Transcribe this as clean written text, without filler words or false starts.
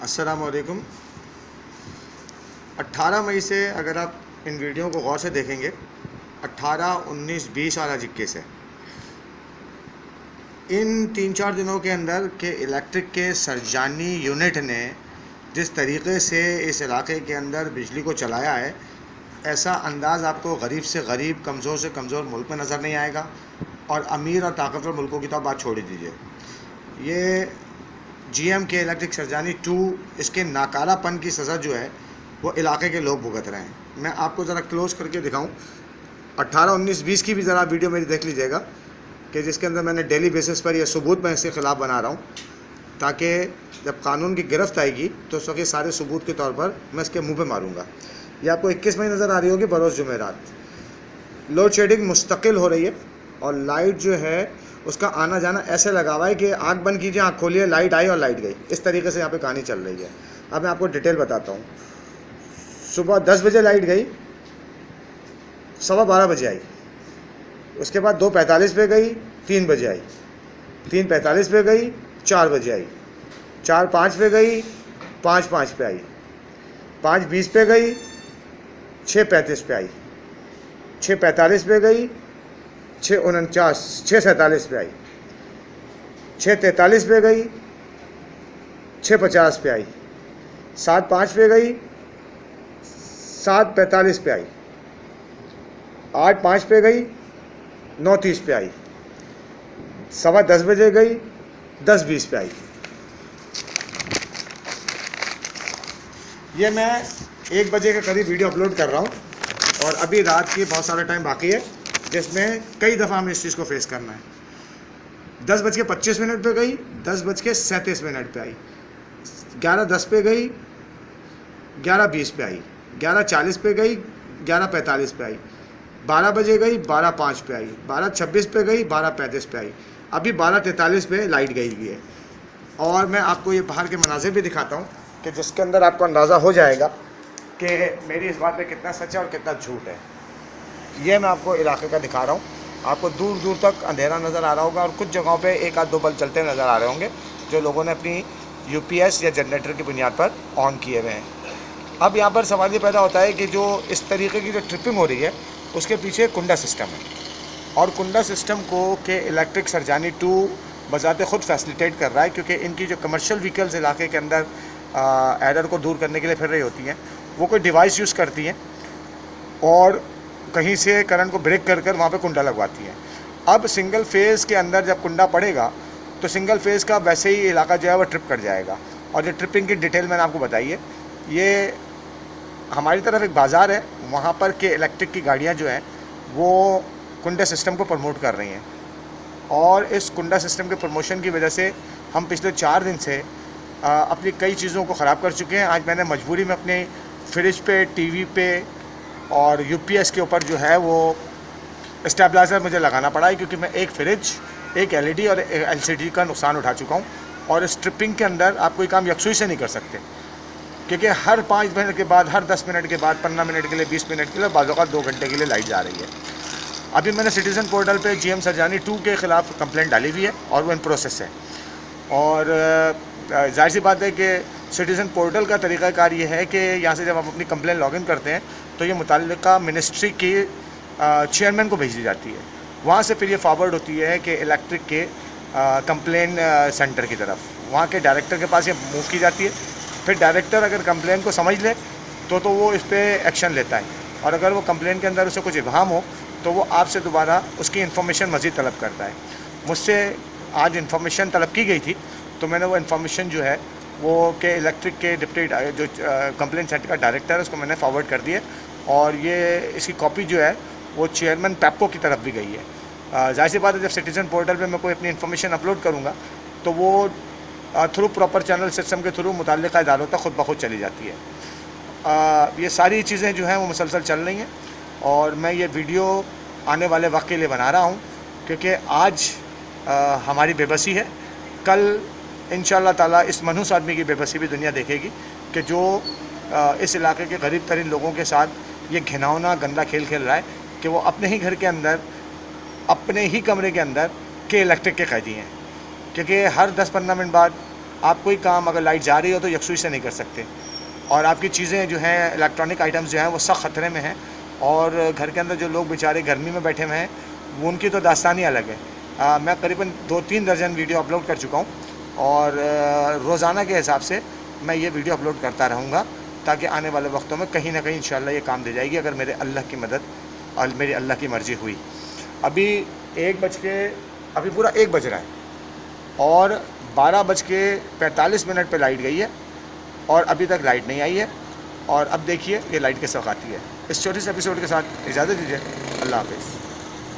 अस्सलाम वालेकुम। 18 मई से अगर आप इन वीडियो को गौर से देखेंगे, 18, 19, 20 वाला 21 है। इन 3-4 दिनों के अंदर के इलेक्ट्रिक के सरजानी यूनिट ने जिस तरीके से इस इलाके के अंदर बिजली को चलाया है, ऐसा अंदाज़ आपको गरीब से गरीब, कमज़ोर से कमज़ोर मुल्क में नज़र नहीं आएगा। और अमीर और ताकतवर मुल्कों की तो बात छोड़ ही दीजिए। ये GM के इलेक्ट्रिक सरजानी 2, इसके नाकारापन की सज़ा जो है वो इलाके के लोग भुगत रहे हैं। मैं आपको ज़रा क्लोज़ करके दिखाऊं, 18, 19, 20 की भी ज़रा वीडियो मेरी देख लीजिएगा कि जिसके अंदर मैंने डेली बेसिस पर यह सबूत मैं इसके ख़िलाफ़ बना रहा हूं, ताकि जब कानून की गिरफ्त आएगी तो उस वक्त सारे सबूत के तौर पर मैं इसके मुँह पर मारूँगा। ये आपको 21 मई नज़र आ रही होगी, बरोज़ जुमेरात। लोड शेडिंग मुस्तकिल हो रही है और लाइट जो है उसका आना जाना ऐसे लगा हुआ है कि आँख बंद कीजिए, आँख खोलिए, लाइट आई और लाइट गई। इस तरीके से यहाँ पे कहानी चल रही है। अब मैं आपको डिटेल बताता हूँ। सुबह 10 बजे लाइट गई, 12:15 बजे आई, उसके बाद 2:45 पे गई, 3 बजे आई, 3:45 पे गई, 4 बजे आई, 4:05 पे गई, 5:05 पे आई, 5:20 पे गई, 6:35 पे आई, 6:45 पे गई, 6:47 पे आई, 6:43 पे गई, 6:50 पे आई, 7:05 पे गई, 7:45 पे आई, 8:05 पे गई, 9:30 पे आई, 10:15 बजे गई, 10:20 पे आई। ये मैं 1 बजे के करीब वीडियो अपलोड कर रहा हूँ और अभी रात की बहुत सारा टाइम बाकी है, जिसमें कई दफ़ा हमें इस चीज़ को फेस करना है। 10:25 पे गई, 10:37 पे आई, 11:10 पे गई, 11:20 पे आई, 11:40 पे गई, 11:45 पे आई, 12 बजे गई, 12:05 पे आई, 12:26 पे गई, 12:35 पे आई, अभी 12:43 पे लाइट गई हुई है। और मैं आपको ये बाहर के मनाज़िर भी दिखाता हूँ कि जिसके अंदर आपको अंदाज़ा हो जाएगा कि मेरी इस बात पे कितना सच है और कितना झूठ है। ये मैं आपको इलाके का दिखा रहा हूँ। आपको दूर दूर तक अंधेरा नज़र आ रहा होगा और कुछ जगहों पे 1 आध 2 बल्ब चलते नज़र आ रहे होंगे, जो लोगों ने अपनी UPS या जनरेटर की बुनियाद पर ऑन किए हुए हैं। अब यहाँ पर सवाल ये पैदा होता है कि जो इस तरीके की जो ट्रिपिंग हो रही है उसके पीछे कुंडा सिस्टम है, और कुंडा सिस्टम को के इलेक्ट्रिक सरजानी 2 बज़ाते ख़ुद फैसिलिटेट कर रहा है, क्योंकि इनकी जो कमर्शियल व्हीकल्स इलाके के अंदर एरर को दूर करने के लिए फिर रही होती हैं, वो कोई डिवाइस यूज़ करती हैं और कहीं से करंट को ब्रेक कर वहाँ पे कुंडा लगवाती हैं। अब सिंगल फेज़ के अंदर जब कुंडा पड़ेगा तो सिंगल फेज़ का वैसे ही इलाका जो है वो ट्रिप कर जाएगा। और जो ट्रिपिंग की डिटेल मैंने आपको बताई है, ये हमारी तरफ एक बाज़ार है, वहाँ पर के इलेक्ट्रिक की गाड़ियाँ जो हैं वो कुंडा सिस्टम को प्रमोट कर रही हैं, और इस कुंडा सिस्टम के प्रमोशन की वजह से हम पिछले 4 दिन से अपनी कई चीज़ों को ख़राब कर चुके हैं। आज मैंने मजबूरी में अपने फ्रिज पे, TV पे और UPS के ऊपर जो है वो स्टेबलाइज़र मुझे लगाना पड़ा है, क्योंकि मैं एक फ्रिज, एक LED और एक LCD का नुकसान उठा चुका हूँ। और इस ट्रिपिंग के अंदर आप कोई काम यकसुई से नहीं कर सकते, क्योंकि हर 5 मिनट के बाद, हर 10 मिनट के बाद, 15 मिनट के लिए, 20 मिनट के लिए, बाज़ औक़ात 2 घंटे के लिए लाइट जा रही है। अभी मैंने सिटीज़न पोर्टल पे GM सरजानी 2 के ख़िलाफ़ कंप्लेंट डाली हुई है और वो इन प्रोसेस है। और जाहिर सी बात है कि सिटीज़न पोर्टल का तरीक़ाकार ये है कि यहाँ से जब आप अपनी कंप्लेन लॉगिन करते हैं तो ये मुताल्लिका मिनिस्ट्री की चेयरमैन को भेजी जाती है। वहाँ से फिर ये फॉरवर्ड होती है कि इलेक्ट्रिक के कंप्लेन सेंटर की तरफ, वहाँ के डायरेक्टर के पास ये मूव की जाती है। फिर डायरेक्टर अगर कंप्लेन को समझ ले तो वो इस पर एक्शन लेता है, और अगर वो कंप्लेन के अंदर उसे कुछ इबहम हो तो वो आपसे दोबारा उसकी इन्फॉर्मेशन मज़ीद तलब करता है। मुझसे आज इन्फॉर्मेशन तलब की गई थी, तो मैंने वो इन्फॉर्मेशन जो है वो के इलेक्ट्रिक के डिप्टी जो कंप्लेन सेंटर का डायरेक्टर है उसको मैंने फॉरवर्ड कर दिया, और ये इसकी कॉपी जो है वो चेयरमैन पैप्को की तरफ भी गई है। जाहिर सी बात है, जब सिटीज़न पोर्टल पे मैं कोई अपनी इन्फॉर्मेशन अपलोड करूँगा तो वो थ्रू प्रॉपर चैनल सिस्टम के थ्रू मुताल्लिक़ा इदारों तक खुद ब खुद चली जाती है। ये सारी चीज़ें जो हैं वो मुसलसल चल रही हैं, और मैं ये वीडियो आने वाले वक्त के लिए बना रहा हूँ, क्योंकि आज हमारी बेबसी है, कल इंशाअल्लाह ताला इस मनहूस आदमी की बेबसी भी दुनिया देखेगी कि जो इस इलाके के गरीब तरीन लोगों के साथ ये घिनौना गंदा खेल खेल रहा है कि वो अपने ही घर के अंदर, अपने ही कमरे के अंदर के इलेक्ट्रिक के कैदी हैं। क्योंकि हर 10-15 मिनट बाद आप कोई काम अगर लाइट जा रही हो तो यकसुई से नहीं कर सकते, और आपकी चीज़ें जो हैं इलेक्ट्रॉनिक आइटम्स जो हैं वो सख्त ख़तरे में हैं। और घर के अंदर जो लोग बेचारे गर्मी में बैठे हुए हैं वो उनकी तो दास्तानी अलग है। मैं करीबन 2-3 दर्जन वीडियो अपलोड कर चुका हूँ, और रोज़ाना के हिसाब से मैं ये वीडियो अपलोड करता रहूँगा, ताकि आने वाले वक्तों में कहीं ना कहीं इंशाल्लाह ये काम दे जाएगी, अगर मेरे अल्लाह की मदद और मेरी अल्लाह की मर्ज़ी हुई। अभी 1 अभी पूरा 1 बज रहा है और 12:45 पे लाइट गई है और अभी तक लाइट नहीं आई है। और अब देखिए ये लाइट किस वक्त आती है। इस छोटे से एपिसोड के साथ इजाज़त दीजिए। अल्लाह हाफ़िज़।